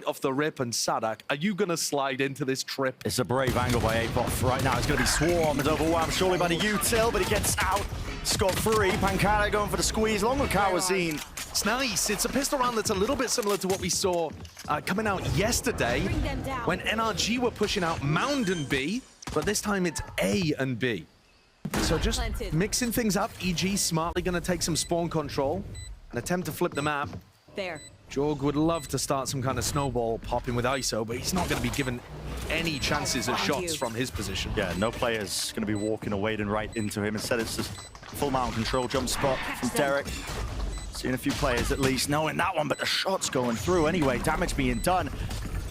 off the rip, and saadhak, are you going to slide into this trip? It's a brave angle by Apoth. Right now, it's going to be swarmed, overwhelmed surely by the util, but he gets out scot-free. pANcada going for the squeeze, along with cauanzin. It's nice. It's a pistol round that's a little bit similar to what we saw coming out yesterday when NRG were pushing out Mound and B, but this time it's A and B. So just mixing things up. EG smartly going to take some spawn control and attempt to flip the map. There. Jorg would love to start some kind of snowball popping with ISO, but he's not going to be given any chances at shots from his position. Yeah, no player's going to be walking or wading right into him. Instead, it's just full mountain control jump spot from Derrek. Seeing a few players at least knowing that one, but the shot's going through anyway. Damage being done.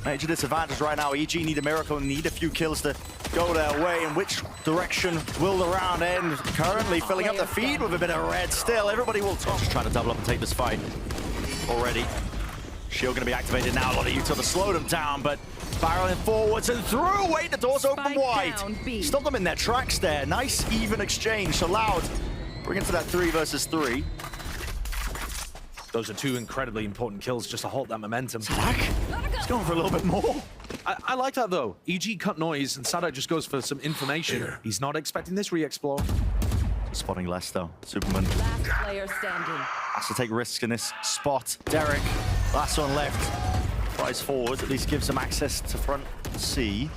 Major disadvantage right now. EG need a miracle and need a few kills to go their way. In which direction will the round end? Currently filling up the feed with a bit of red still. Everybody will just try to double up and take this fight already. Shield going to be activated now. A lot of util to slow them down, but barreling forwards and through. Wait, the door's open wide. Stop them in their tracks there. Nice even exchange. So Loud bring it to that 3 versus 3. Those are two incredibly important kills just to halt that momentum. saadhak, he's going for a little bit more. I like that though. EG cut noise and saadhak just goes for some information. He's not expecting this re-explore. Spotting less though. Supamen Last player standing. has to take risks in this spot. Derrek, last one left. Flies forward, at least gives them access to front C.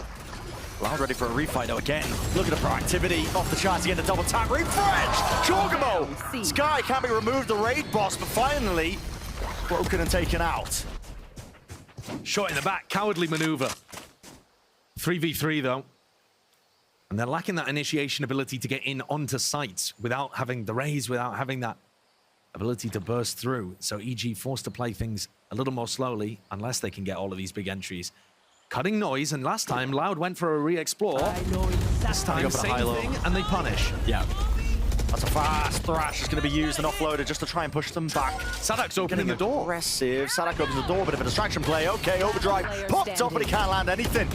Loud ready for a refight though again. Look at the proactivity off the charts again, the double tap. Refresh! Jawgemo! Sky can't be removed, the raid boss, but finally broken and taken out. Shot in the back, cowardly maneuver. 3v3 though. And they're lacking that initiation ability to get in onto sites without having the raise, without having that ability to burst through. So EG forced to play things a little more slowly unless they can get all of these big entries. Cutting noise, and last time Loud went for a re-explore. This time, same thing, and they punish. Yeah. That's a fast thrash. It's going to be used and offloaded just to try and push them back. saadhak's opening the door. Aggressive. saadhak opens the door, bit of a distraction play. Okay, overdrive. Popped up, but he can't land anything.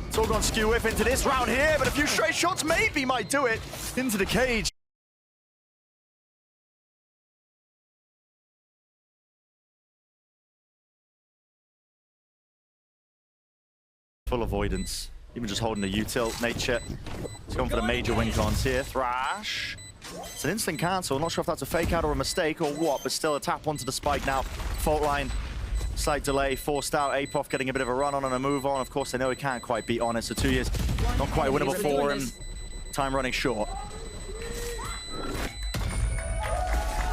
It's all gone skew-whiff into this round here, but a few straight shots maybe might do it into the cage. Full avoidance. Even just holding the util nature. He's going for the major wing cons here. Thrash. It's an instant cancel. Not sure if that's a fake out or a mistake or what, but still a tap onto the spike now. Fault line. Slight delay, forced out. Apoth getting a bit of a run on and a move on. Of course, they know he can't quite beat Honest, so 2 years not quite winnable for him. Time running short.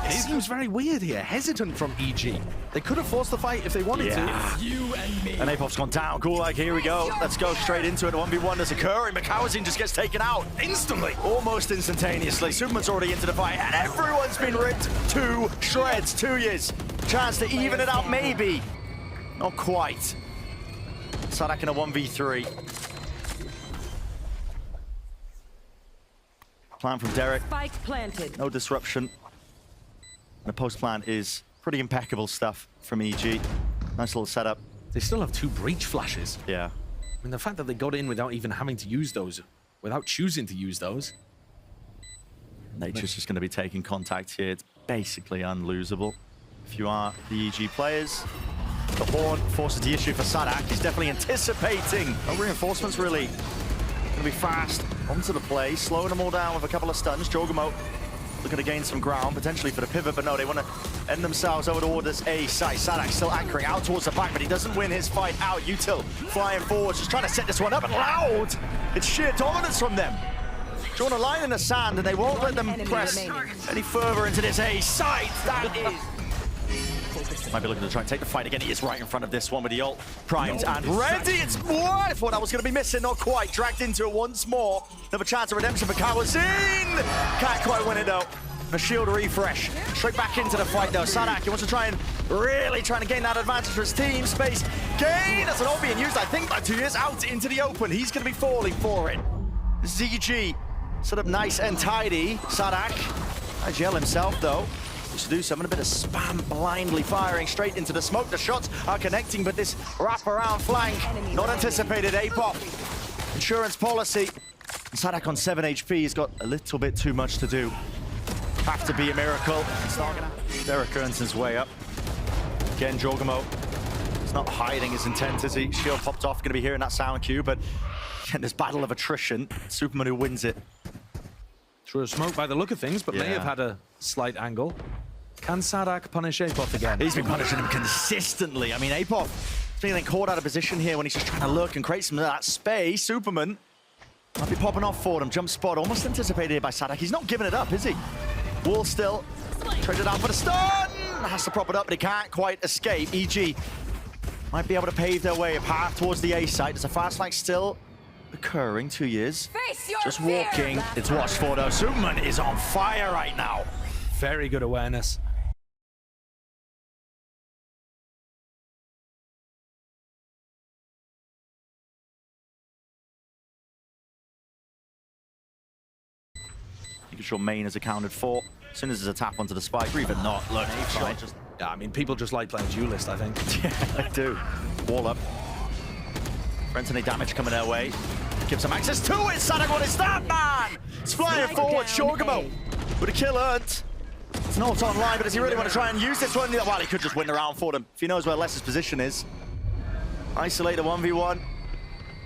It seems very weird here, hesitant from EG. They could have forced the fight if they wanted to. You and me. And Apoth's gone down. Cool, like, here we go. Let's go straight into it. 1v1 is occurring. cauanzin just gets taken out instantly. Almost instantaneously. Superman's already into the fight, and everyone's been ripped to shreds. 2 years. Chance to even it out, maybe. Not quite. saadhak in a 1v3. Plan from Derrek. Spike planted. No disruption. The post plan is pretty impeccable stuff from EG. Nice little setup. They still have 2 breach flashes. Yeah. I mean, the fact that they got in without even having to use those, without choosing to use those. Nature's just going to be taking contact here. It's basically unlosable. If you are the EG players. The horn forces the issue for saadhak. He's definitely anticipating. No reinforcements really. Going to be fast onto the play, slowing them all down with a couple of stuns. jawgemo looking to gain some ground, potentially for the pivot, but no, they want to end themselves over towards A site. saadhak still anchoring out towards the back, but he doesn't win his fight out. util flying forward, just trying to set this one up, and Loud! It's sheer dominance from them. Drawn a line in the sand, and they won't let them press any further into this A site. That is... Might be looking to try and take the fight again. He is right in front of this one with the ult primed and ready. It's what? I thought that was going to be missing. Not quite. Dragged into it once more. Another chance of redemption for cauanzin. Can't quite win it though. A shield refresh. Straight back into the fight though. saadhak, he wants to try and really trying to gain that advantage for his team. Space gain. That's an ult being used, I think, by 2 years out into the open. He's going to be falling for it. ZG set up nice and tidy. saadhak, IGL himself though. To do some, and a bit of spam blindly firing straight into the smoke. The shots are connecting, but this wrap-around flank, not anticipated. Apoth, insurance policy. saadhak on 7 HP, he's got a little bit too much to do. Have to be a miracle. It's not gonna happen. Derrek earns his way up. Again, jawgemo He's not hiding his intent as he shield popped off. Going to be hearing that sound cue, but again, this battle of attrition. Supamen who wins it. Threw a smoke by the look of things, but may have had a slight angle. Can saadhak punish Apoth again? He's been punishing him consistently. I mean, Apoth feeling caught out of position here when he's just trying to lurk and create some of that space. Supamen might be popping off for him. Jump spot almost anticipated here by saadhak. He's not giving it up, is he? Wall still. Traded down for the stun. Has to prop it up, but he can't quite escape. EG might be able to pave their way a path towards the A site. There's a fast flank still occurring. 2 years. Just walking. It's watched for though. Supamen is on fire right now. Very good awareness. Making sure main is accounted for. As soon as there's a tap onto the spike, or even not, look, Yeah, I mean, people just like playing duelist, I think. yeah, they do. Wall up. Friends, any damage coming their way. Gives them access to it. saadhak, what is that, man? It's flying forward. jawgemo with a kill earned. It's not online, but does he really want to try and use this one? Well, he could just win the round for them if he knows where Les's position is. Isolate the 1v1.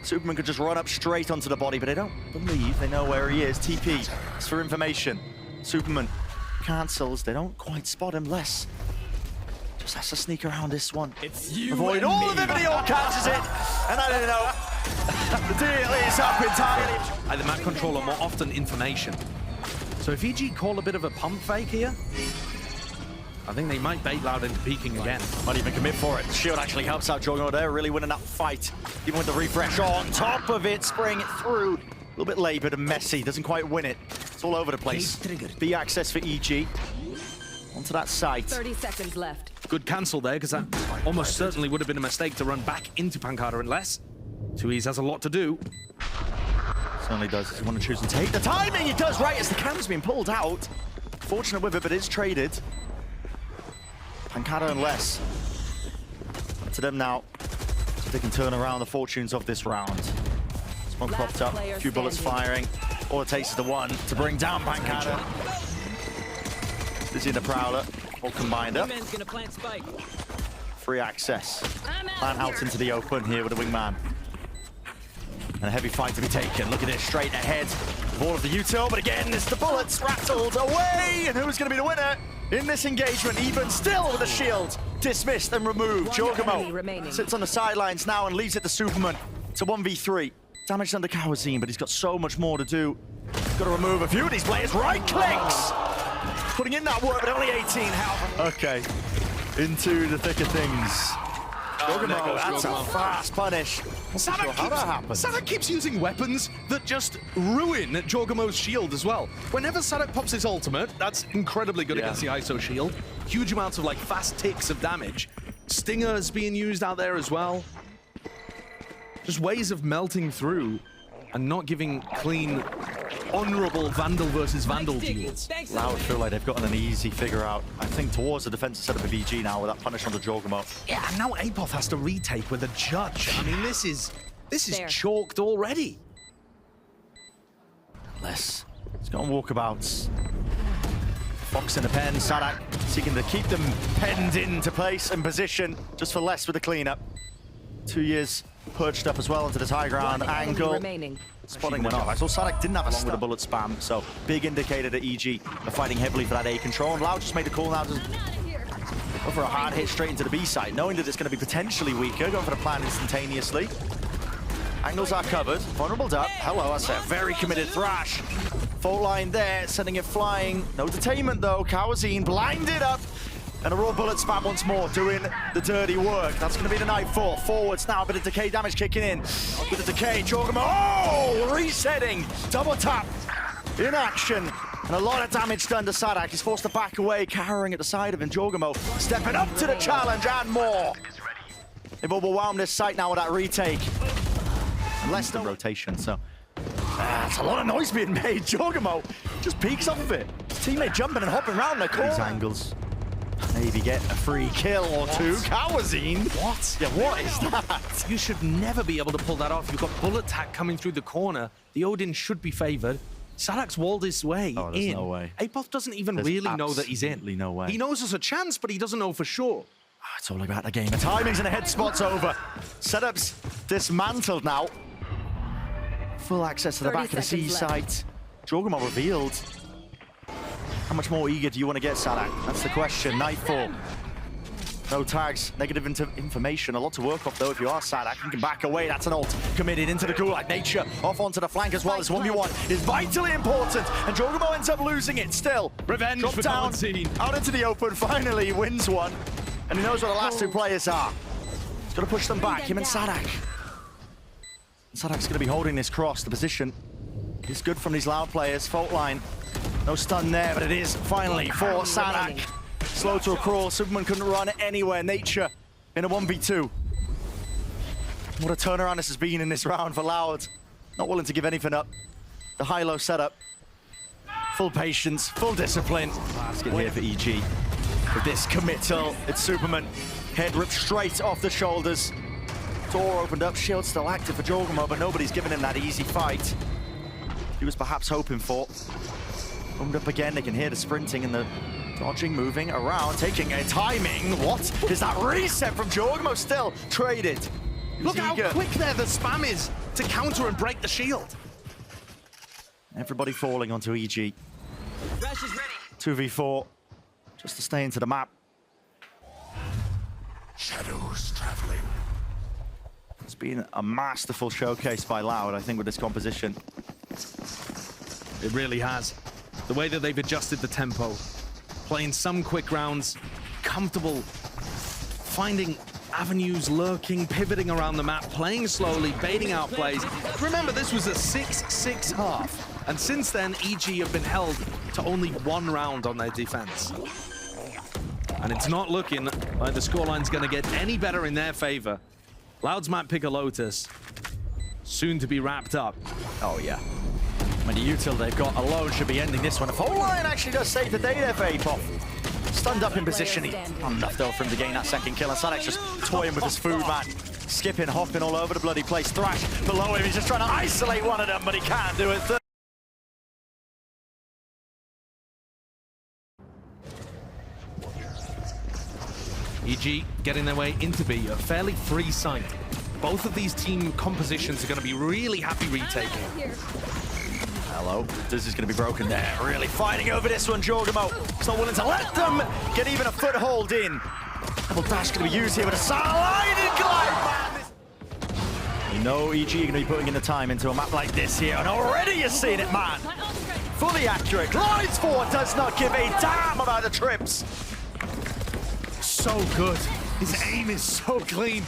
Supamen could just run up straight onto the body, but they don't believe they know where he is. TP, it's for information. Supamen cancels. They don't quite spot him. Les just has to sneak around this one. Avoid all of it, but he all catches it. And I don't know. The deal is up entirely. The map controller more often information. So if EG call a bit of a pump fake here, I think they might bait Loud into peeking again. Might even commit for it. Shield actually helps out jawgemo there, really winning that fight. Even with the refresh on top of it, spraying it through. A little bit laboured and messy, doesn't quite win it. It's all over the place. B access for EG. Onto that site. 30 seconds left. Good cancel there, because that almost certainly would have been a mistake to run back into pANcada unless tuyz has a lot to do. Certainly does. Does he want to choose and take the timing? He does right as the cam's been pulled out. Fortunate with it, but it's traded. pANcada and Les. To them now, so they can turn around the fortunes of this round. Smoke popped up, a few bullets firing. All it takes is the one to bring down pANcada. Busy in the Prowler, all combined up. Free access. Plan out into the open here with the wingman. And a heavy fight to be taken. Look at this, straight ahead of all of the util, but again, it's the bullets rattled away. And who's going to be the winner in this engagement? Even still with a shield dismissed and removed. jawgemo sits on the sidelines now and leaves it to Supamen. It's a 1v3. Damage under cauanzin, but he's got so much more to do. He's got to remove a few of these players. Right clicks! Putting in that work, but only 18 health. Okay, into the thick of things. jawgemo, that's a fast punish. saadhak keeps using weapons that just ruin jawgemo's shield as well. Whenever saadhak pops his ultimate, that's incredibly good against the ISO shield. Huge amounts of like fast ticks of damage. Stingers being used out there as well. Just ways of melting through and not giving clean, honorable Vandal versus Vandal deals. Loud feel like they've gotten an easy figure out, I think, towards the defensive setup of EG now with that punish on the jawgemo. Yeah, and now Apoth has to retake with a judge. I mean, this is chalked already. Les, he's got on walkabouts. Fox in the pen, saadhak seeking to keep them penned into place and position just for Les with the cleanup. 2 years perched up as well into this high ground angle. Spotting went off. I saw saadhak didn't have a stun with the bullet spam, so big indicator that EG are fighting heavily for that A control. And Loud just made the call now to go for a hard hit straight into the B side, knowing that it's going to be potentially weaker, going for the plan instantaneously. Angles are covered. Vulnerable up. Hello, that's a very committed Thrash. Fault line there, sending it flying. No detainment though. cauanzin blinded up. And a raw bullet spam once more, doing the dirty work. That's going to be the nightfall. Forwards now, a bit of decay damage kicking in. With the decay, jawgemo, oh, resetting. Double tap in action. And a lot of damage done to saadhak. He's forced to back away, cowering at the side of him. jawgemo stepping up to the challenge and more. They've overwhelmed this site now with that retake. Less than rotation, so that's a lot of noise being made. jawgemo just peeks off of it. Teammate jumping and hopping around the corner. These angles. Maybe get a free kill or two. cauanzin? What? Yeah, what is that? You should never be able to pull that off. You've got bullet attack coming through the corner. The Odin should be favored. saadhak's walled his way Oh, there's in. no way. Apoth doesn't even really know that he's in. No way. He knows there's a chance, but he doesn't know for sure. It's all about the game. The timings and the head spot's over. Setups dismantled now. Full access to the back of the C site. jawgemo revealed. How much more eager do you want to get, saadhak? That's the question. Nightfall. No tags, negative information. A lot to work off, though, if you are saadhak. You can back away. That's an ult. Committed into the gulag. Nature off onto the flank as well. This 1v1 is vitally important. And jawgemo ends up losing it still. Revenge Drop for down, cauanzin. out into the open. Finally, he wins one. And he knows where the last two players are. He's got to push them back. Him and saadhak. saadhak's going to be holding this cross. The position is good from these loud players. Fault line. No stun there, but it is finally for saadhak. Slow to a crawl. Supamen couldn't run anywhere. Nature in a 1v2. What a turnaround this has been in this round for Loud. Not willing to give anything up. The high-low setup. Full patience, full discipline. Basket here for EG. With this committal, it's Supamen. Head ripped straight off the shoulders. Door opened up, shield still active for jawgemo, but nobody's giving him that easy fight he was perhaps hoping for. Opened up again, they can hear the sprinting and the dodging, moving around, taking a timing. What is that reset from jawgemo? Still traded. Look how quick there the spam is to counter and break the shield. Everybody falling onto EG. 2v4, just to stay into the map. Shadows traveling. It's been a masterful showcase by Loud, I think, with this composition. It really has. The way that they've adjusted the tempo, playing some quick rounds, comfortable, finding avenues, lurking, pivoting around the map, playing slowly, baiting out plays. Remember, this was a 6-6 half, and since then, EG have been held to only one round on their defense. And it's not looking like the scoreline's going to get any better in their favor. Loud's might pick a Lotus, soon to be wrapped up. Oh, yeah. I mean, the util they've got alone should be ending this one. If whole line actually does save the day there for Apoth. Stunned up in position. Not enough though for him to gain that second kill. And saadhak's just toying with his food, man. Skipping, hopping all over the bloody place. Thrash below him. He's just trying to isolate one of them, but he can't do it. EG getting their way into B, a fairly free site. Both of these team compositions are going to be really happy retaking. Hello. This is going to be broken there. Really fighting over this one, jawgemo. He's not willing to let them get even a foothold in. Double dash going to be used here with a sliding glide, man. You know EG are going to be putting in the time into a map like this here, and already you're seeing it, man. Fully accurate. Glides forward, does not give a damn about the trips. So good. His aim is so clean.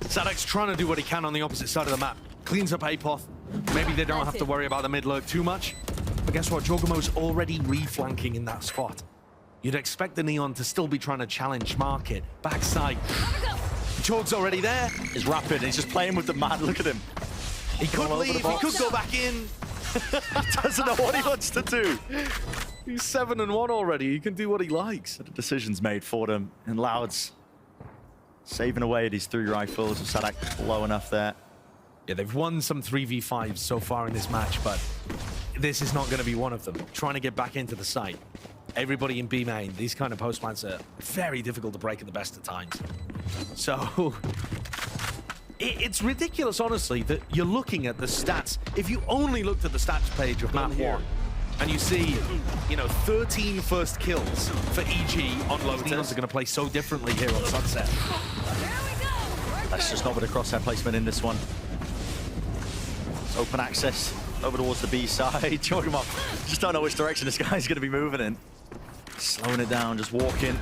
saadhak's trying to do what he can on the opposite side of the map. Cleans up Apoth. Maybe they don't have to worry about the mid lurk too much. But guess what? jawgemo's already reflanking in that spot. You'd expect the Neon to still be trying to challenge Market. Backside. Chog's already there. He's rapid. He's just playing with the man. Look at him. He could leave. He could go back in. He doesn't know what he wants to do. He's 7-1 already. He can do what he likes. The decision's made for them. And Loud's saving away these 3 rifles. saadhak low enough there. Yeah, they've won some 3v5s so far in this match, but this is not going to be one of them. Trying to get back into the site. Everybody in B main, these kind of post plants are very difficult to break at the best of times. So it's ridiculous, honestly, that you're looking at the stats. If you only looked at the stats page of map 1, and you see, 13 first kills for EG on Lotus. Are going to play so differently here on Sunset. That's just not with a crosshair placement in this one. Open access over towards the B side. jawgemo, just don't know which direction this guy's going to be moving in. Slowing it down, just walking.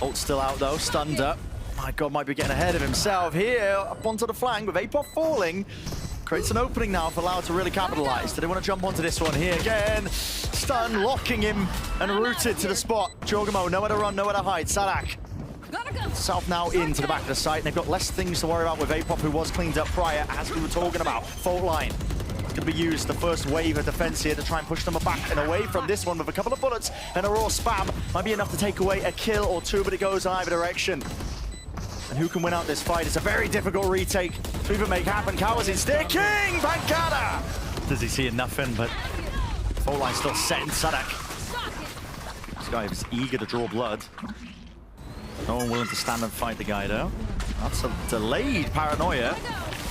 Ult still out though, stunned up. My God, might be getting ahead of himself here. Up onto the flank with Apoth falling. Creates an opening now for Loud to really capitalize. Do they want to jump onto this one here again? Stun, locking him and rooted to the spot. jawgemo, nowhere to run, nowhere to hide. saadhak. South now into the back of the site, and they've got less things to worry about with Apoth, who was cleaned up prior, as we were talking about. Fault line. It's going to be used, the first wave of defense here, to try and push them back and away from this one with a couple of bullets and a raw spam. Might be enough to take away a kill or 2, but it goes in either direction. And who can win out this fight? It's a very difficult retake to even make happen. cauanzin sticking! pANcada! Does he see nothing, but fault line still set in saadhak. This guy is eager to draw blood. No one willing to stand and fight the guy, though. That's a delayed paranoia.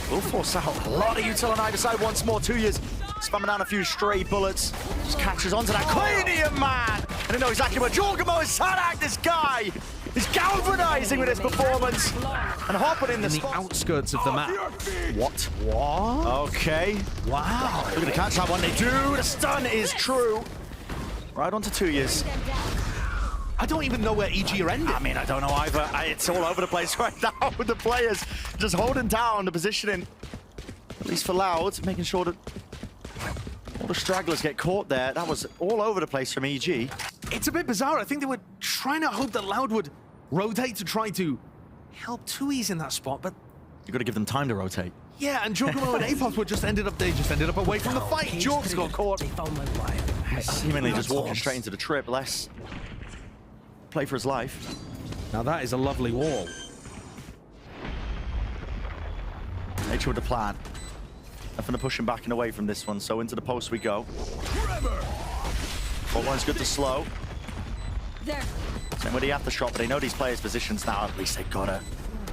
Will force out a lot of util on either side once more. Tuyz spamming down a few stray bullets. Just catches onto that cranium, man! And he knows exactly what jawgemo is. saadhak, this guy! He's galvanizing with his performance. And hopping in the the outskirts of the map. What? What? Okay. Wow. They're gonna catch that one. They do. The stun is true. Right onto Tuyz. I don't even know where EG are ending. I mean, I don't know either. It's all over the place right now with the players just holding down the positioning. At least for Loud, making sure that all the stragglers get caught there. That was all over the place from EG. It's a bit bizarre. I think they were trying to hope that Loud would rotate to try to help tuyz in that spot, but You've got to give them time to rotate. yeah, and jawgemo and Apoth were just ended up away from the fight. Jorgs got caught. Seemingly just walking straight into the trip. Less play for his life. Now that is a lovely wall. Nature with the plan. Nothing to push him back and away from this one, so into the post we go. Ball line's good to slow. There. Same with the aftershock, but they know these players' positions now. At least they got it.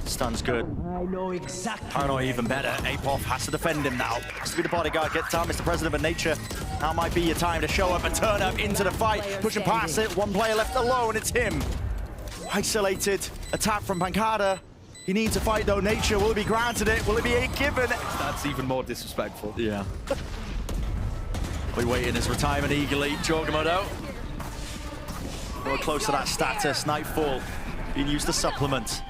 Stun's good. I know exactly. Paranoia even better. Apoth has to defend him now. Has to be the bodyguard. Get down, Mr. President of Nature. Now might be your time to show up and turn up into the fight. Pushing past it. One player left alone. It's him. Isolated. Attack from pANcada. He needs to fight though. Nature, will he be granted it? Will it be given? That's even more disrespectful. Yeah. We waiting his retirement eagerly. jawgemo though. We're close to that status. Nightfall being used to supplement.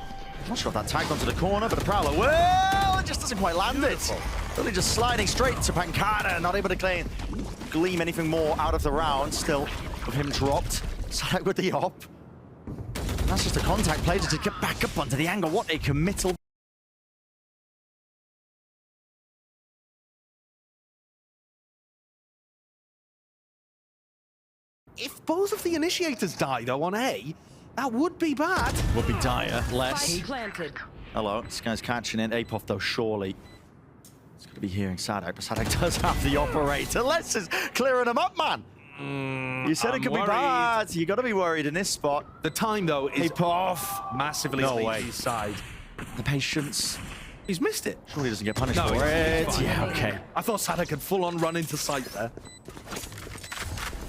I'm not sure if that tagged onto the corner, but the Prowler, well, it just doesn't quite land it. Really just sliding straight to pANcada, not able to gleam anything more out of the round. Still, with him dropped. saadhak with the op. And that's just a contact play to get back up onto the angle. What a committal. If both of the initiators die, though, on A, that would be bad. Would be dire. Less. Spike planted. Hello, this guy's catching it. Apoth, though, surely. He's going to be hearing saadhak, but saadhak does have the operator. Les is clearing him up, man. You said it could be bad. You got to be worried in this spot. The time, though, is Apoth. massively No on way. EG's side. The patience. He's missed it. Surely he doesn't get punished No, for it. he's fine. Yeah, okay. I thought saadhak had full-on run into sight there.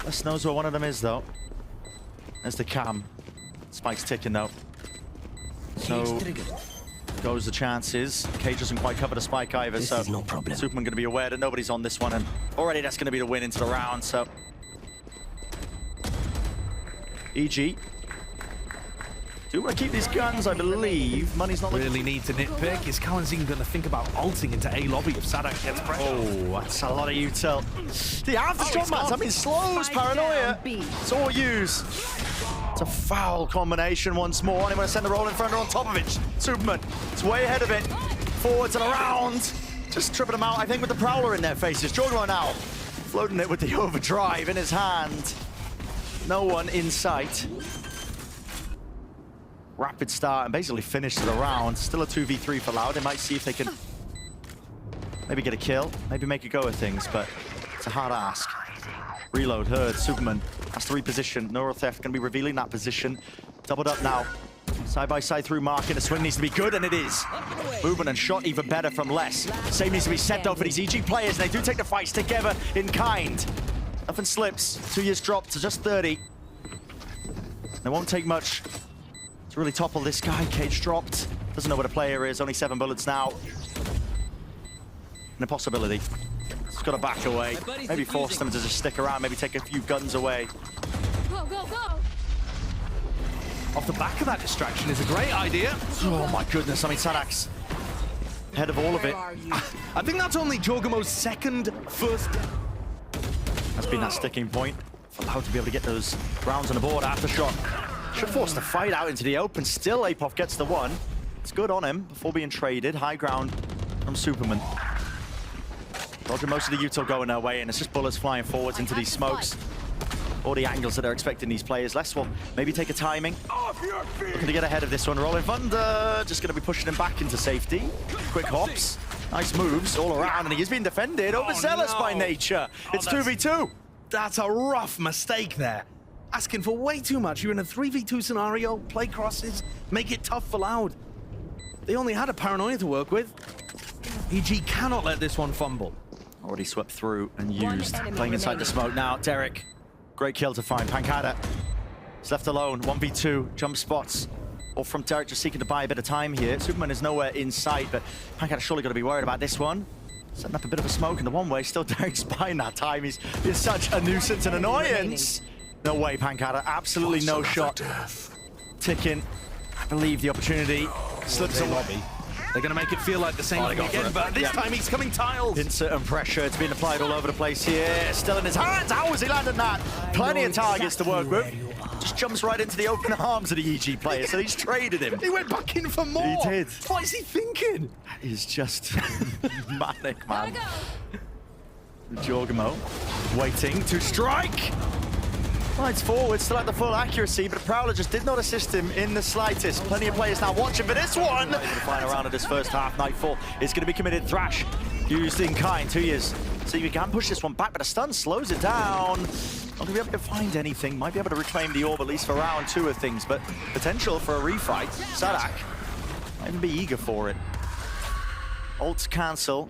Les knows where one of them is, though. There's the cam. Spike's ticking, though. So goes the chances. Cage doesn't quite cover the spike either, so no problem. Supamen going to be aware that nobody's on this one, and already that's going to be the win into the round, so. EG. Do want to keep these guns, I believe. Money's not looking... Really need to nitpick. Is cauanzin going to think about ulting into A lobby if saadhak gets pressure? Oh, that's a lot of util. The aftershock, man. I mean, slows Spike paranoia. down, B. It's all use. It's a foul combination once more. And he want to send the roll in front on top of it. Supamen, it's way ahead of it. Forwards and around. Just tripping them out, I think, with the Prowler in their faces. jawgemo now floating it with the overdrive in his hand. No one in sight. Rapid start and basically finish to the round. Still a 2v3 for Loud. They might see if they can maybe get a kill, maybe make a go of things, but it's a hard ask. Reload, heard, Supamen has to reposition. Neurotheft going to be revealing that position. Doubled up now. Side by side through marking. The swing needs to be good, and it is. Movement and shot even better from Les. Same needs to be set though for these EG players, and they do take the fights together in kind. Nothing slips. 2 years dropped to just 30. They won't take much to really topple this guy. Cage dropped. Doesn't know where the player is. Only 7 bullets now. An impossibility. Just got to back away. Maybe force them to just stick around. Maybe take a few guns away. Go, go, go. Off the back of that distraction is a great idea. Oh my goodness. I mean, saadhak's ahead of all of it. I think that's only jawgemo's first. That's been that sticking point for Loud to be able to get those rounds on the board. Aftershock should force the fight out into the open. Still, Apoth gets the one. It's good on him before being traded. High ground from Supamen. Dodging most of the util going their way, and it's just bullets flying forwards into these smokes. All the angles that are expecting these players. Les will maybe take a timing. Looking to get ahead of this one. Rolling Thunder, just going to be pushing him back into safety. Quick hops. Nice moves all around, and he is being defended. Overzealous by nature. It's 2v2. That's a rough mistake there. asking for way too much. You're in a 3v2 scenario, play crosses, make it tough for Loud. They only had a paranoia to work with. EG cannot let this one fumble. Already swept through and used. Playing inside the smoke now. Derrek, great kill to find. pANcada is left alone. 1v2, jump spots. Or from Derrek just seeking to buy a bit of time here. Supamen is nowhere in sight, but pANcada surely got to be worried about this one. Setting up a bit of a smoke in the one way. Still Derrek's buying that time. He's such a nuisance and annoyance. No way, pANcada. Absolutely no shot. Ticking. I believe the opportunity slips away. They're going to make it feel like the same thing again, but this time he's coming tiled. Insert and pressure. It's being applied all over the place here. Still in his hands. How has he landed that? Plenty of targets to work with. Just jumps right into the open arms of the EG player, so he's traded him. He went back in for more. He did. What is he thinking? That is just manic, man. jawgemo waiting to strike. Slides forward, still at the full accuracy, but Prowler just did not assist him in the slightest. Plenty of players now watching for this one. The final round of this first half, Nightfall is going to be committed. Thrash used in kind, 2 years. So you can push this one back, but a stun slows it down. Not going to be able to find anything. Might be able to reclaim the orb, at least for round 2 of things, but potential for a refight. saadhak might even be eager for it. Ult cancel.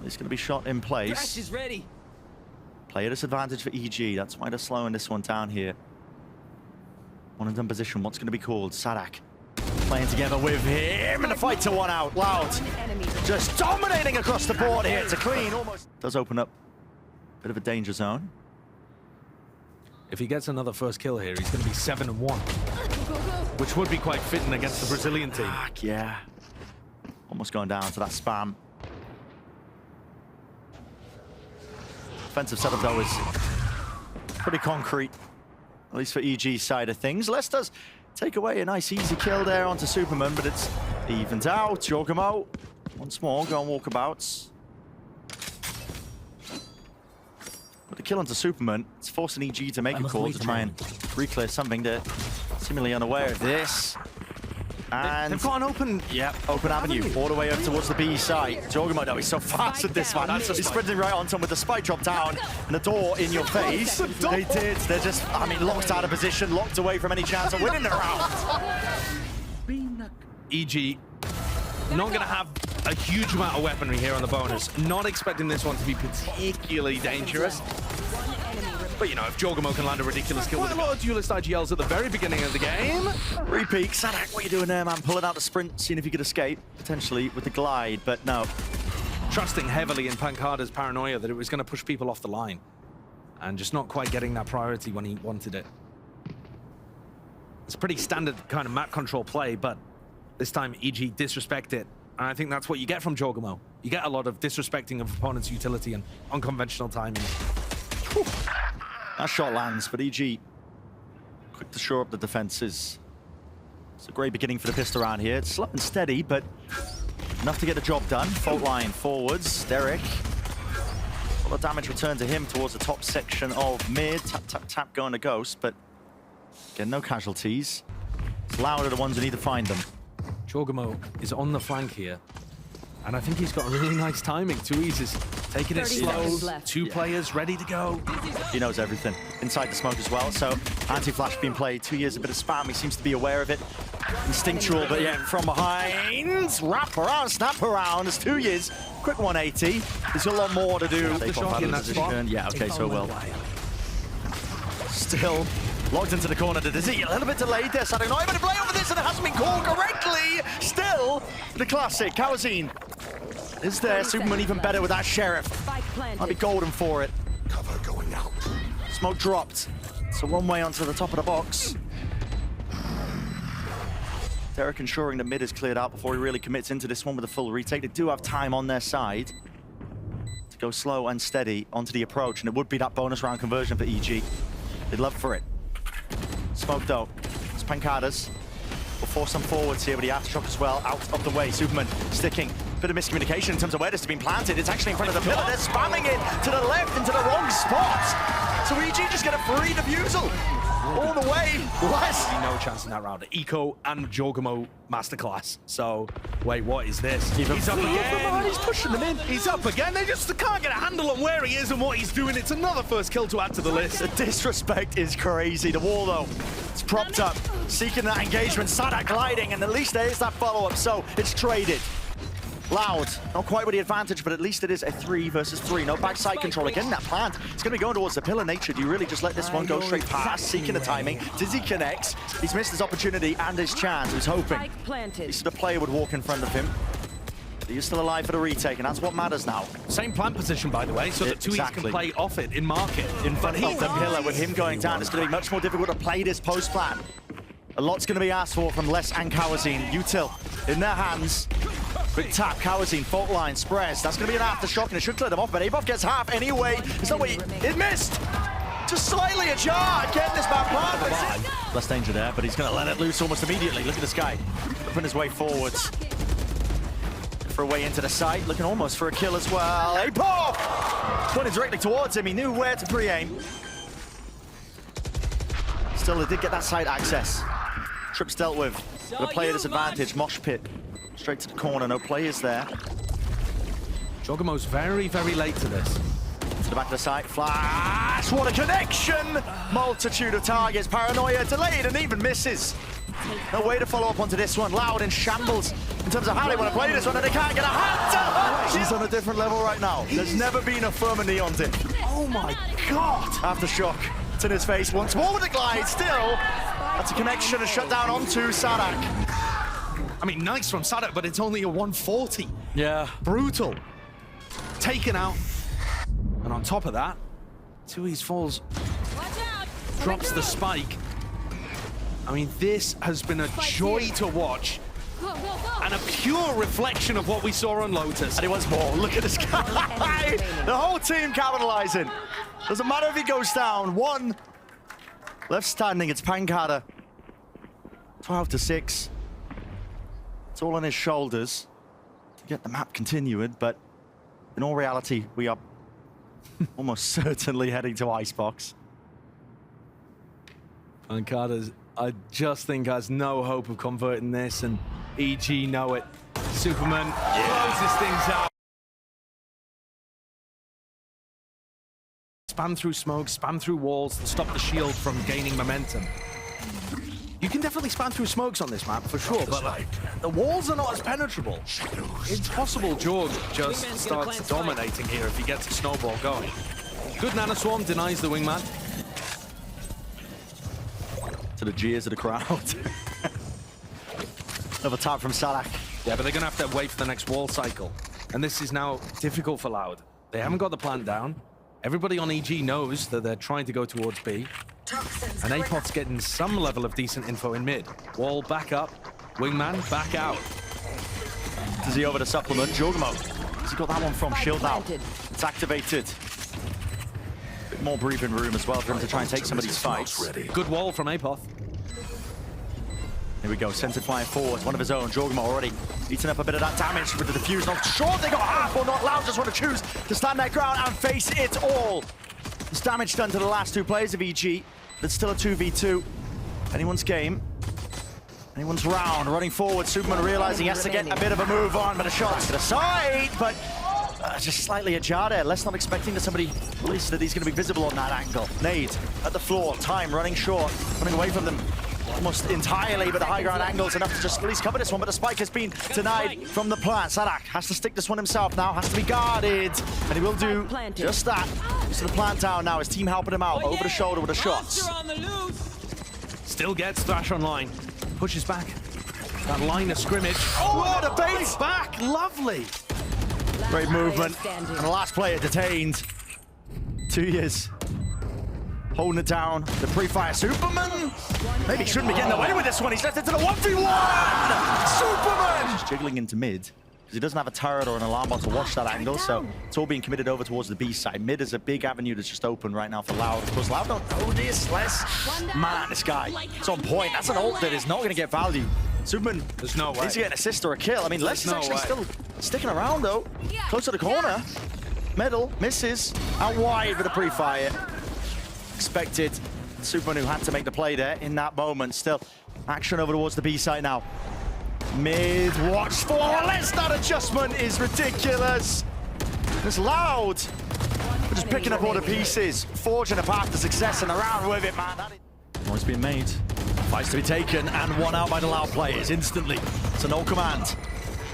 It's going to be shot in place. Thrash is ready. Player disadvantage for EG. That's why they're slowing this one down here. One and done position. What's going to be called? saadhak playing together with him in a fight to one out. Loud. Just dominating across the board here to clean. Almost does open up a bit of a danger zone. If he gets another first kill here, he's going to be 7-1, which would be quite fitting against the Brazilian team. Yeah. Almost going down to that spam. Defensive setup, though, is pretty concrete, at least for EG's side of things. Les does take away a nice, easy kill there onto Supamen, but it's evened out. jawgemo, once more, go on walkabouts. But the kill onto Supamen, it's forcing EG to make a call to try and re-clear something. They're seemingly unaware of this. And they've got an open... Yeah, open avenue, all the way up towards the B side. jawgemo, though, he's so fast at this one. He's sprinting right onto him with the spike drop down and the door in your face. They did. They're just, I mean, locked out of position, locked away from any chance of winning the round. EG not going to have a huge amount of weaponry here on the bonus. Not expecting this one to be particularly dangerous. But, you know, if jawgemo can land a ridiculous kill with a lot of duelist IGLs at the very beginning of the game. Repeat. saadhak, what are you doing there, man? Pulling out the sprint, seeing if you could escape, potentially with the glide, but no. Trusting heavily in pANcada's paranoia that it was going to push people off the line. And just not quite getting that priority when he wanted it. It's a pretty standard kind of map control play, but this time EG disrespect it. And I think that's what you get from jawgemo. You get a lot of disrespecting of opponent's utility and unconventional timing. Whew. That shot lands, but EG quick to shore up the defenses. It's a great beginning for the pistol round here. It's slow and steady, but enough to get the job done. Fault line forwards. Derrek. A lot of damage returned to him towards the top section of mid. Tap, tap, tap going to Ghost, but again, no casualties. It's Loud are the ones who need to find them. jawgemo is on the flank here. And I think he's got a really nice timing. tuyz is taking it slow. Two players ready to go. He knows everything. Inside the smoke as well. So anti-flash being played. 2 years, a bit of spam. He seems to be aware of it. Instinctual, but yeah, from behind. Wrap around, snap around. It's 2 years. Quick 180. There's a lot more to do. The shot in that spot. Yeah, okay, so well. Still locked into the corner to Dizzy. A little bit delayed there. saadhak not able to play over this, and it hasn't been called correctly. Still, the classic. cauanzin is there. Supamen even better with that sheriff. Might be golden for it. Cover going out. Smoke dropped. So one way onto the top of the box. Derrek ensuring the mid is cleared out before he really commits into this one with a full retake. They do have time on their side to go slow and steady onto the approach, and it would be that bonus round conversion for EG. They'd love for it. Smoke though. It's pANcada's. We'll force some forwards here with the aftershock as well. Out of the way. Supamen sticking. Bit of miscommunication in terms of where this has been planted. It's actually in front of the pillar. They're spamming it to the left into the wrong spot. So EG just get a free defusal all the away. Less. No chance in that round. Eco and jawgemo masterclass. So, wait, what is this? He's up again. He's pushing them in. He's up again. They just can't get a handle on where he is and what he's doing. It's another first kill to add to the list. The disrespect is crazy. The wall, though, it's propped up, seeking that engagement. saadhak gliding, and at least there is that follow-up, so it's traded. Loud, not quite with the advantage, but at least it is a 3 versus 3. No backside control. Again, that plant, it's going to be going towards the pillar. Nature, do you really just let this one go straight past, seeking the timing? Dizzy connects. He's missed his opportunity and his chance. He was hoping the player would walk in front of him. But he's still alive for the retake, and that's what matters now. Same plant position, by the way, so that tuyz can play off it in market. In front of the pillar, with him going down, it's going to be much more difficult to play this post plan. A lot's going to be asked for from Les and cauanzin. Util in their hands. Quick tap, cauanzin, fault line, spreads. That's going to be an aftershock, and it should clear them off, but Apoth gets half anyway. It's not what it missed! Just slightly ajar. Again, this bad plan. Less danger there, but he's going to let it loose almost immediately. Look at this guy, whipping his way forwards. For a way into the site, looking almost for a kill as well. Apoth! Pointed directly towards him, he knew where to pre-aim. Still, they did get that side access. Trips dealt with. The player disadvantage, mosh pit. Straight to the corner, no players there. Jawgemo's very, very late to this. To the back of the site, flash, what a connection! Multitude of targets, paranoia, delayed and even misses. No way to follow up onto this one. Loud in shambles in terms of how they want to play this one, and they can't get a hand to. She's on a different level right now. There's never been a firmer knee on him. Oh my God! Aftershock. It's in his face once more with the glide, still. That's a connection and shut down onto saadhak. I mean, nice from saadhak, but it's only a 140. Yeah. Brutal. Taken out. And on top of that, tuyz falls, drops the spike. I mean, this has been a joy to watch. And a pure reflection of what we saw on Lotus. And he wants more. Look at this guy. The whole team capitalizing. Doesn't matter if he goes down. One left standing. It's pANcada. 12 to 6. It's all on his shoulders to get the map continuing, but in all reality, we are almost certainly heading to Icebox. pANcada, I just think, has no hope of converting this, and EG know it. Supamen closes things out. Spam through smoke, spam through walls to stop the shield from gaining momentum. You can definitely spam through smokes on this map, for sure, but the walls are not as penetrable. It's possible Jorg just starts dominating here if he gets a snowball going. Good nanoswarm denies the wingman. To the jeers of the crowd. Another tap from saadhak. Yeah, but they're going to have to wait for the next wall cycle. And this is now difficult for Loud. They haven't got the plant down. Everybody on EG knows that they're trying to go towards B. And Apoth's getting some level of decent info in mid. Wall back up, wingman back out. Does he over the supplement? jawgemo. Has he got that one from shield now? It's activated. Bit more breathing room as well for him to try and take somebody's fights. Good wall from Apoth. Here we go, centered flying forward, one of his own. jawgemo already eating up a bit of that damage with the diffuse. Not sure they got half or not. Loud just want to choose to stand their ground and face it all. There's damage done to the last 2 players of EG. It's still a 2v2. Anyone's game. Anyone's round. Running forward, Supamen realizing he has to get a bit of a move on, but a shot to the side, but just slightly ajar there. Let's not expecting that somebody, at least that he's going to be visible on that angle. Nade at the floor, time running short, running away from them almost entirely, but the high ground angle's enough to just at least cover this one, but the spike has been denied from the plant. saadhak has to stick this one himself now, has to be guarded, and he will do just that. So the plant down now, his team helping him out over the shoulder with the shots. Still gets Thrash online. Pushes back. That line of scrimmage. Oh, what a bait! Back, lovely. Great movement, and the last player detained. tuyz holding it down. The pre-fire Supamen. Maybe he shouldn't be getting away with this one. He's left it to the 1v1. Supamen just jiggling into mid because he doesn't have a turret or an alarm bot to watch that angle, so it's all being committed over towards the B side. Mid is a big avenue that's just open right now for Loud. Of course, Loud don't know this. Man, this guy, it's on point. That's an ult that is not going to get value. Supamen, there's no way. He's getting an assist or a kill. I mean, Les is actually still sticking around though. Close to the corner. Middle, misses. Out wide with a pre-fire. Expected Supamen who had to make the play there in that moment. Still, action over towards the B side now. Mid, watch for less. That adjustment is ridiculous. It's loud. We're just picking up all the pieces, forging a path to success and around with it, man. Noise being made. Fights to be taken and one out by the loud players instantly. It's a no command.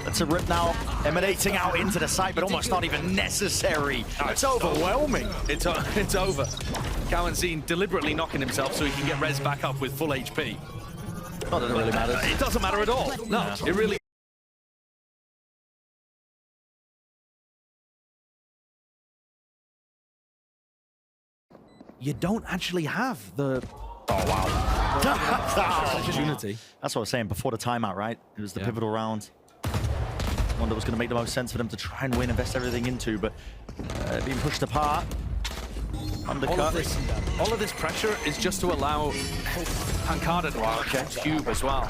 That's a rip now, emanating out into the site, but almost not even necessary. It's overwhelming. It's over. Cauanzin deliberately knocking himself so he can get res back up with full HP. Not that it really matters. It doesn't matter at all. No, it really. You don't actually have the opportunity. That's what I was saying before the timeout, right? It was the pivotal round. One that was going to make the most sense for them to try and win, invest everything into, but being pushed apart. Undercut. All of this pressure is just to allow pANcada to cube as well.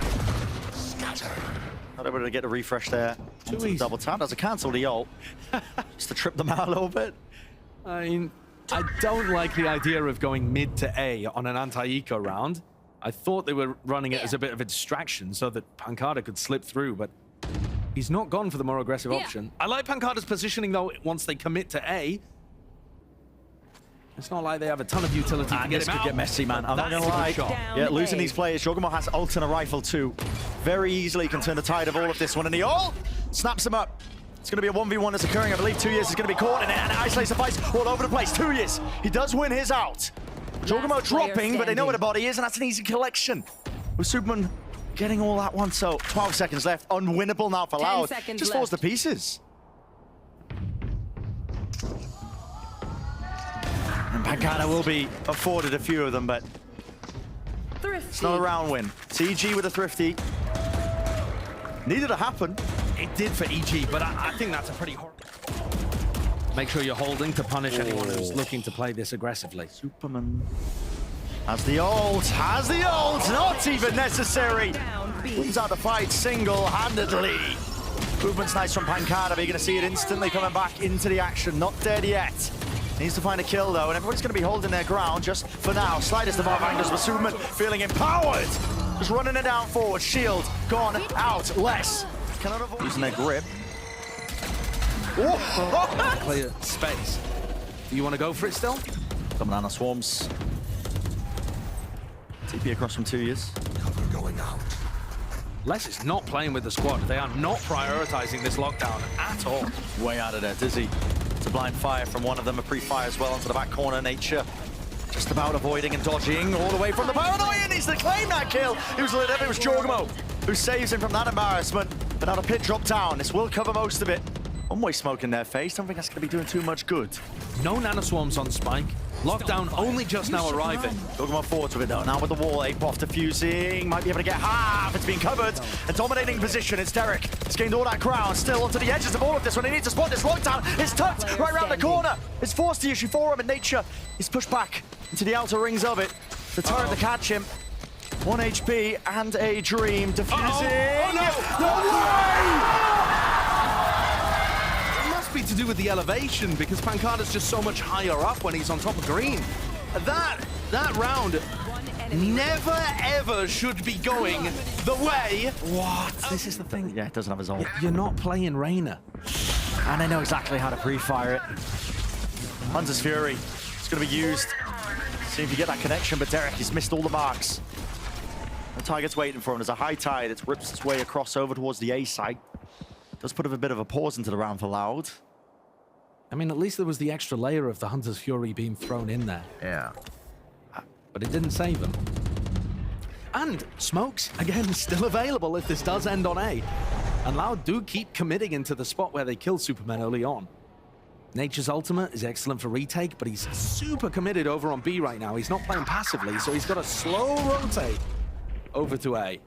Not able to get a refresh there. Too easy. Double tap. Does a cancel the ult. Just to trip them out a little bit. I mean, I don't like the idea of going mid to A on an anti-eco round. I thought they were running it as a bit of a distraction so that pANcada could slip through, but he's not gone for the more aggressive option. I like pANcada's positioning, though, once they commit to A. It's not like they have a ton of utility to get this him could out. get messy, man. I'm not gonna lie. Yeah, losing these players. Jawgemo has ult and a rifle too. Very easily can turn the tide of all of this one. And the ult snaps him up. It's going to be a 1v1 that's occurring. I believe tuyz is going to be caught in it, and isolates the fights all over the place. tuyz, he does win his out. Jawgemo dropping, but they know where the body is, and that's an easy collection. With Supamen getting all that one, so 12 seconds left. Unwinnable now for Loud. Just falls to pieces. And pANcada will be afforded a few of them, but it's not a round win. CG with a thrifty. Needed to happen. It did for EG, but I think that's a pretty horrible. Make sure you're holding to punish anyone who's looking to play this aggressively. Supamen has the ult, not even necessary. Wins out the fight single-handedly. Movement's nice from pANcada, but you're going to see it instantly coming back into the action. Not dead yet. Needs to find a kill, though, and everybody's going to be holding their ground just for now. Slightest of our angles, but Supamen feeling empowered. Just running it down forward. Shield gone out. Less. Cannot avoid using their grip. Clear space. Do you want to go for it still? Coming down the swarms. TP across from tuyz. Cover going out. Les is not playing with the squad. They are not prioritizing this lockdown at all. Way out of there, Dizzy. It's a blind fire from one of them, a pre-fire as well onto the back corner. Nature just about avoiding and dodging all the way from the paranoia, and needs to claim that kill. He was lit up, it was Jawgemo who saves him from that embarrassment. But now the pit dropped down. This will cover most of it. One-way smoke in their face. Don't think that's going to be doing too much good. No nanoswarms on Spike. Lockdown only just now arriving. Jawgemo forward with it though. Now with the wall, Apoth diffusing. Might be able to get half. It's been covered. A dominating position. It's Derrek. He's gained all that ground. Still onto the edges of all of this one. He needs to spot this lockdown. It's tucked right around the corner. It's forced the issue for him, and Nature is pushed back into the outer rings of it. The turret to catch him. 1 HP and a dream. Diffusing. Oh, no! No way! Be to do with the elevation, because pANcada's just so much higher up when he's on top of green. That round never ever should be going the way. What? This is the thing. Yeah, it doesn't have his ult. You're not playing Reyna. And they know exactly how to pre-fire it. Hunter's Fury. It's going to be used. See if you get that connection, but Derrek, he's missed all the marks. The target's waiting for him. There's a high tide. It rips its way across over towards the A site. Does put a bit of a pause into the round for Loud. I mean, at least there was the extra layer of the Hunter's Fury being thrown in there. Yeah. But it didn't save them. And smokes, again, still available if this does end on A. And Loud do keep committing into the spot where they killed Supamen early on. Nature's ultimate is excellent for retake, but he's super committed over on B right now. He's not playing passively, so he's got to slow rotate over to A.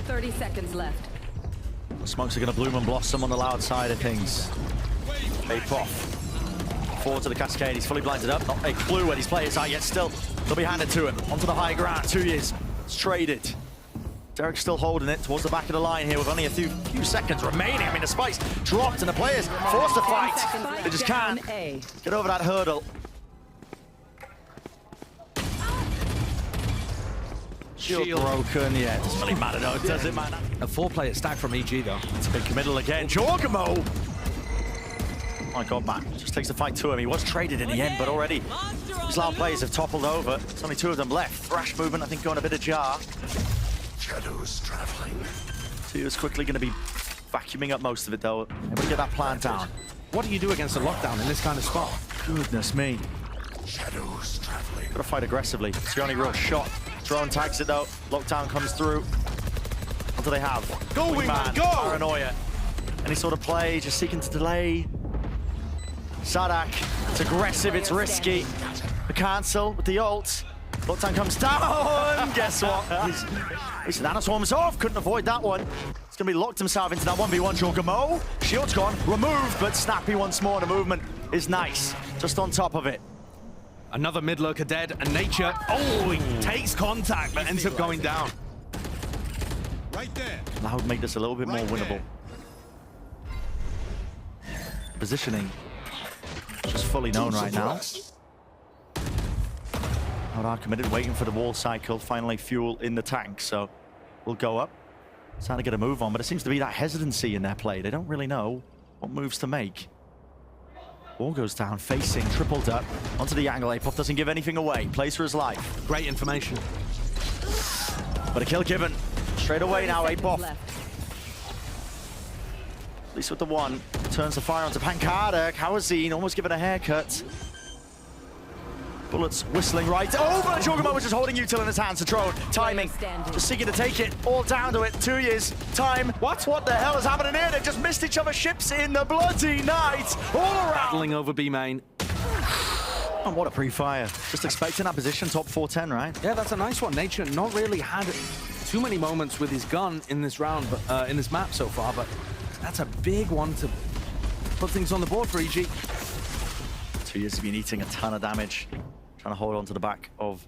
30 seconds left. The smokes are going to bloom and blossom on the Loud side of things. Apoth forward to the cascade. He's fully blinded up. Not a clue where these players are yet. Still, they'll be handed to him. Onto the high ground. tuyz. It's traded. Derrek's still holding it towards the back of the line here with only a few seconds remaining. I mean, the spikes dropped and the players forced to fight. They just can't get over that hurdle. Shield broken, yeah, it doesn't really matter though, does it, man? A 4-player stack from EG, though. It's a big committal again. jawgemo! Oh my god, man. Just takes the fight to him. He was traded in the end, but already his loud players have toppled over. There's only 2 of them left. Thrash movement, I think, going a bit ajar. Shadows traveling. Tuyz quickly going to be vacuuming up most of it, though. Able to get that plan down. What do you do against a lockdown in this kind of spot? Goodness me. Shadows traveling. Got to fight aggressively. It's the only real shot. Drone tags it, though. Lockdown comes through. What do they have? Go, Wingman, go! Paranoia. Any sort of play, just seeking to delay. saadhak, it's aggressive, it's risky. The cancel with the ult. Lockdown comes down. Guess what? His nano swarms off. Couldn't avoid that one. He's going to be locked himself into that 1v1 jawgemo. Shield's gone, removed, but snappy once more. The movement is nice. Just on top of it. Another mid lurker dead, and Nature, oh, he takes contact, but ends up going down. Right there. That would make this a little bit more winnable. Positioning just fully known right now. Are committed, waiting for the wall cycle, finally fuel in the tank, so we'll go up. Trying to get a move on, but it seems to be that hesitancy in their play. They don't really know what moves to make. Wall goes down, facing, tripled up, onto the angle. Apoth doesn't give anything away, plays for his life. Great information. But a kill given. Straight away now, Apoth. At least with the one. Turns the fire onto pANcada. cauanzin almost given a haircut. Bullets whistling right over. jawgemo was just holding util in his hands. The drone, timing, just seeking to take it all down to it. tuyz, time. What the hell is happening here? They've just missed each other's ships in the bloody night. All around. Battling over B main. And what a pre-fire. Just expecting that position, top 410, right? Yeah, that's a nice one. Nature not really had too many moments with his gun in this round, but in this map so far, but that's a big one to put things on the board for EG. tuyz has been eating a ton of damage. Trying to hold on to the back of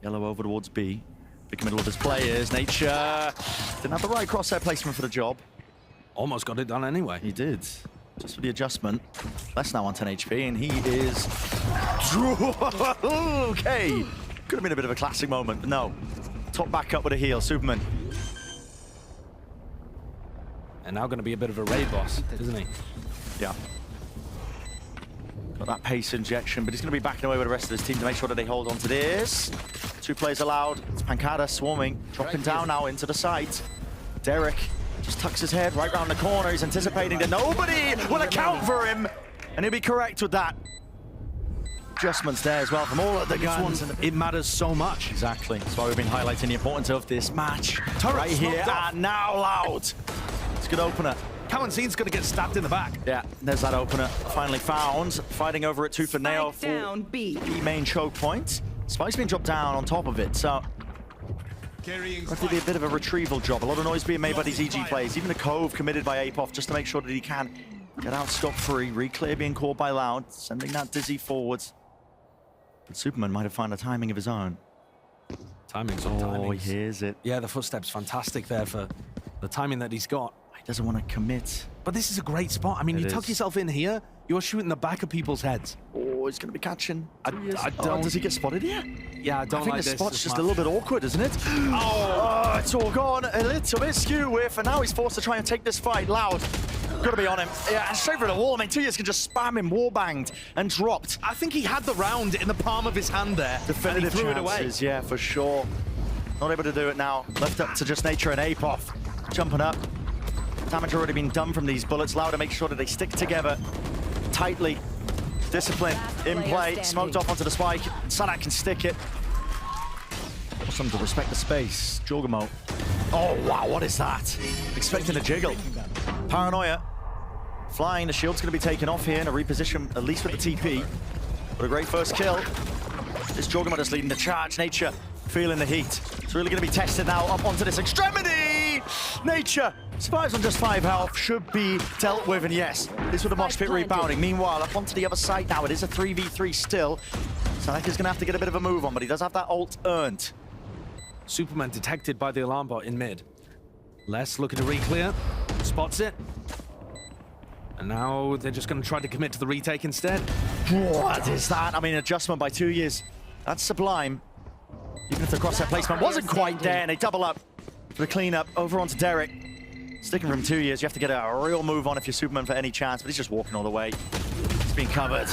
yellow over towards B. Big middle of his players. Nature didn't have the right crosshair placement for the job. Almost got it done anyway. He did. Just for the adjustment. Less now on 10 HP, and he is... Okay. Could have been a bit of a classic moment, but no. Top back up with a heal. Supamen. And now going to be a bit of a raid boss, isn't he? Yeah. Got that pace injection, but he's going to be backing away with the rest of his team to make sure that they hold on to this. 2 players allowed. It's pANcada swarming, dropping down now into the site. Derrek just tucks his head right round the corner. He's anticipating that nobody will account for him, and he'll be correct with that. Adjustments there as well from all of the guns. It matters so much. Exactly. That's why we've been highlighting the importance of this match. Right here and now, loud. It's a good opener. cauanzin's going to get stabbed in the back. Yeah, there's that opener. Finally found. Fighting over it tooth and nail for down, B. the main choke point. Spike's been dropped down on top of it, so have to be a bit of a retrieval job. A lot of noise being made by these EG players. Even the Cove committed by Apoth just to make sure that he can get out scot-free. Reclear being called by Loud, sending that dizzy forwards. But Supamen might have found a timing of his own. Timing's on Oh, timing. he hears it. Yeah, the footsteps fantastic there for the timing that he's got. He doesn't want to commit. But this is a great spot. I mean, It you tuck is. yourself in here, you're shooting the back of people's heads. Oh, he's going to be catching. I don't... Does he get spotted here? Yeah, I don't I think like the this. spot's just a little bit awkward, isn't it? Oh, it's all gone. A little bit skew with, and now he's forced to try and take this fight. Loud. Got to be on him. Yeah, and straight for the wall. I mean, tuyz can just spam him, warbanged, and dropped. I think he had the round in the palm of his hand there, Definitive and he threw it away. chances, yeah, for sure. Not able to do it now. Left up to just Nature and Apoth. Jumping up. Damage already been done from these bullets. Loud to make sure that they stick together tightly. Discipline in play. Smoked off onto the spike. saadhak can stick it. Awesome to respect the space. jawgemo. Oh, wow, what is that? Expecting a jiggle. Paranoia. Flying. The shield's going to be taken off here in a reposition, at least with the TP. But a great first kill. This jawgemo just leading the charge. Nature feeling the heat. It's really going to be tested now up onto this extremity. Nature survives on just 5 health. Should be dealt with, and yes, this with the mosh pit rebounding. Meanwhile, up onto the other side now. It is a 3v3 still. saadhak is going to have to get a bit of a move on, but he does have that ult earned. Supamen detected by the alarm bot in mid. Les looking to re-clear. Spots it. And now they're just going to try to commit to the retake instead. What is that? I mean, adjustment by tuyz. That's sublime. Even if the crosshair placement wasn't quite there, and they double up for the cleanup over onto Derrek. Sticking from 2 years, you have to get a real move on if you're Superman for any chance, but he's just walking all the way. He's been covered,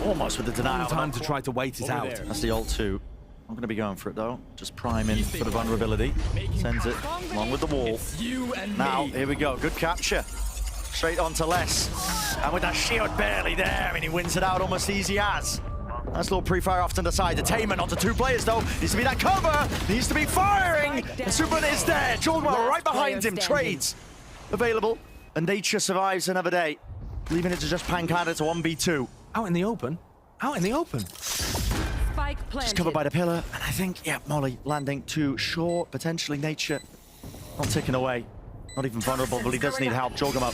almost with the denial. Time to try to wait it out. That's the ult 2. I'm going to be going for it though. Just priming for the vulnerability. Sends it along with the wall. Now, here we go. Good capture. Straight on to Les. And with that shield barely there, and he wins it out almost easy as. Nice little pre-fire off to the side. Detainment onto 2 players though. Needs to be that cover. Needs to be firing. And Superman is there. Jawgemo right behind him. Trades available. And Nature survives another day. Leaving it to just pANcada to 1v2. Out in the open. Out in the open. Spike planted. Just covered by the pillar. And I think, yeah, Molly landing too short. Potentially Nature not ticking away. Not even vulnerable, but he does need help. Jawgemo.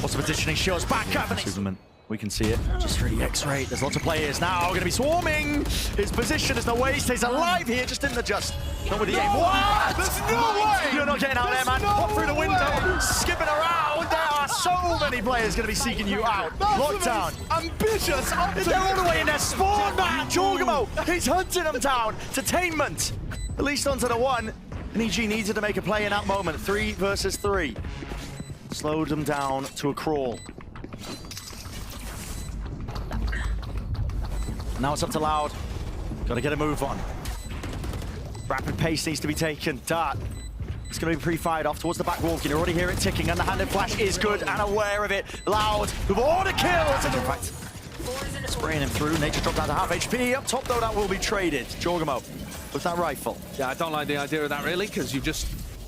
What's the positioning? Shields back up. Superman. We can see it. Just really X-ray. There's lots of players now going to be swarming. His position is no way. He stays alive here. Just didn't adjust. Not with the aim. What? There's no way. You're not getting out there, man. Pop through the window. Skipping around. There are so many players going to be seeking you out. Lockdown. Ambitious. They're all the way in their spawn, man. Jawgemo. He's hunting them down. Detainment. At least onto the 1. And EG needed to make a play in that moment. 3 versus 3. Slowed them down to a crawl. Now it's up to Loud. Got to get a move on. Rapid pace needs to be taken. Dart. It's going to be pre-fired off towards the back wall. You can already hear it ticking. Underhanded flash is good and aware of it. Loud with all the kills. And in fact, spraying him through. Nature dropped down to half HP. Up top, though, that will be traded. Jawgemo with that rifle. Yeah, I don't like the idea of that, really, because you've just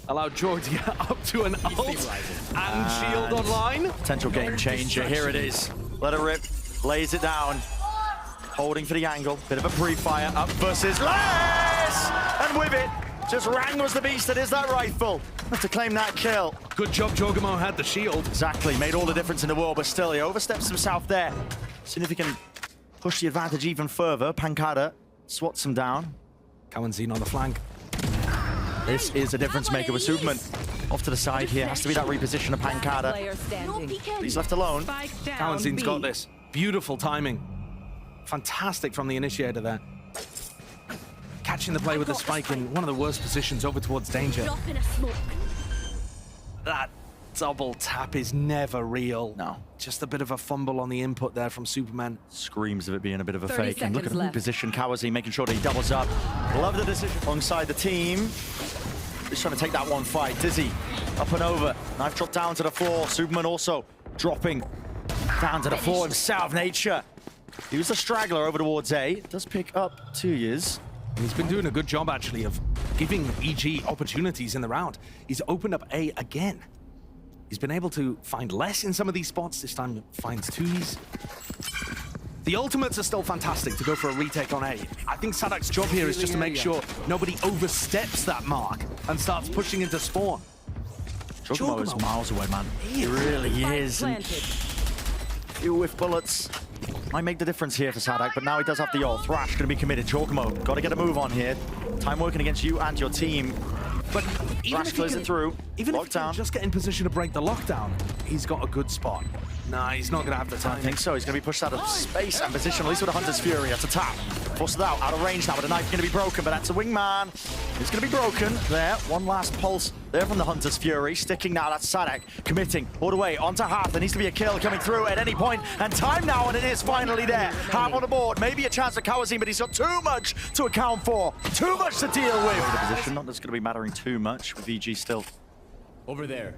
allowed Joy to get up to an ult and shield online. Potential game changer. Here it is. Let it rip. Lays it down. Holding for the angle. Bit of a pre-fire. Up versus Les! And with it, just wrangles the beast that is that rifle. Have to claim that kill. Good job Jawgemo had the shield. Exactly. Made all the difference in the world, but still, he oversteps himself there. Seeing if he can push the advantage even further. pANcada swats him down. cauanzin on the flank. This is a difference maker with Superman. Off to the side here. Has to be that reposition of pANcada. Player standing. He's left alone. cauanzin's got this. Beautiful timing. Fantastic from the initiator there. Catching the play with the spike in one of the worst positions over towards danger. That double tap is never real. No. Just a bit of a fumble on the input there from Superman. Screams of it being a bit of a 30 fake. And look at the seconds left. reposition. cauanzin making sure that he doubles up. Love the decision alongside the team. He's trying to take that one fight. Dizzy up and over. Knife dropped down to the floor. Superman also dropping down to the floor himself. Nature. He was a straggler over towards A. Does pick up 2 years. He's been doing a good job, actually, of giving EG opportunities in the round. He's opened up A again. He's been able to find less in some of these spots. This time finds tuyz. The ultimates are still fantastic to go for a retake on A. I think saadhak's job here is just to make sure nobody oversteps that mark and starts pushing into spawn. Jawgemo is miles away, man. He really is. And few whiff bullets might make the difference here for saadhak, but now he does have the ult. Thrash going to be committed. Jawgemo, got to get a move on here. Time working against you and your team. But even Thrash if closes it through. Even if he can Lockdown. just get in position to break the lockdown, he's got a good spot. Nah, he's not going to have the I time. think so. He's going to be pushed out of space and position, at least with a Hunter's Fury. That's a tap. Forced it out of range now, but the knife going to be broken, but that's a wingman. It's going to be broken there. One last pulse there from the Hunter's Fury. Sticking now, that's saadhak committing all the way onto half. There needs to be a kill coming through at any point, and time now, and it is finally there. Half on the board, maybe a chance for cauanzin, but he's got too much to account for. Too much to deal with. The position, not that's going to be mattering too much with VG still. Over there.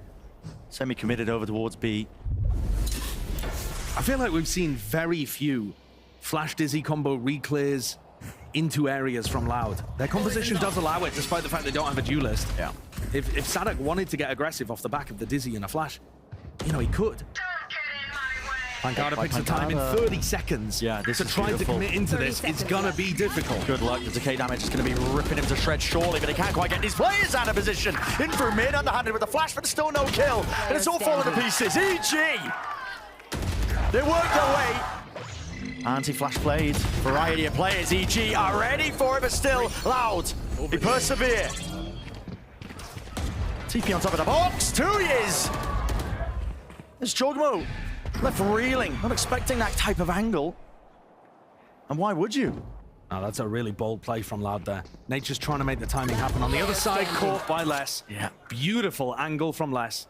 Semi-committed over towards B. I feel like we've seen very few flash dizzy combo reclears into areas from Loud. Their composition does allow it, despite the fact they don't have a duelist. Yeah. If saadhak wanted to get aggressive off the back of the dizzy and a flash, you know, he could. pANcada picks the time in 30 seconds. Yeah, this to is try beautiful. to commit into this. It's gonna be difficult. Good luck. The decay damage is going to be ripping him to shreds surely, but he can't quite get these players out of position. In through mid, underhanded with the flash, but still no kill. And it's all falling to pieces. EG! They work their way. Anti-flash played. Variety of players. EG are ready for it, but still Loud. They persevere. TP on top of the box. 2 years. There's Jawgemo. Left reeling. Not expecting that type of angle. And why would you? Oh, that's a really bold play from Loud there. Nature's trying to make the timing happen on the other side, caught by Les. Yeah. Beautiful angle from Les.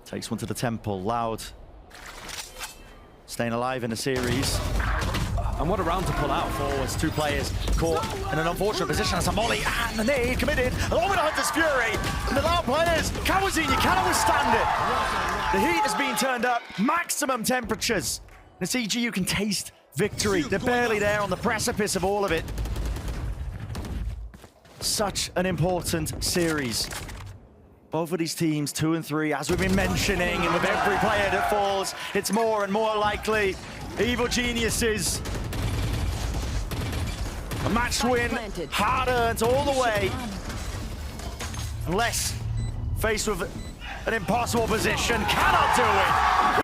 Takes one to the temple. Loud staying alive in the series. And what a round to pull out. Forwards, two players caught in an unfortunate position as a molly and the knee committed along with the Hunter's Fury. And the Loud players, cauanzin, you cannot withstand it. The heat has been turned up, maximum temperatures. And it's EG, you can taste victory. They're barely there on the precipice of all of it. Such an important series. Both of these teams, 2 and 3, as we've been mentioning, and with every player that falls, it's more and more likely. Evil geniuses. A match win, hard-earned all the way. Unless faced with an impossible position, cannot do it.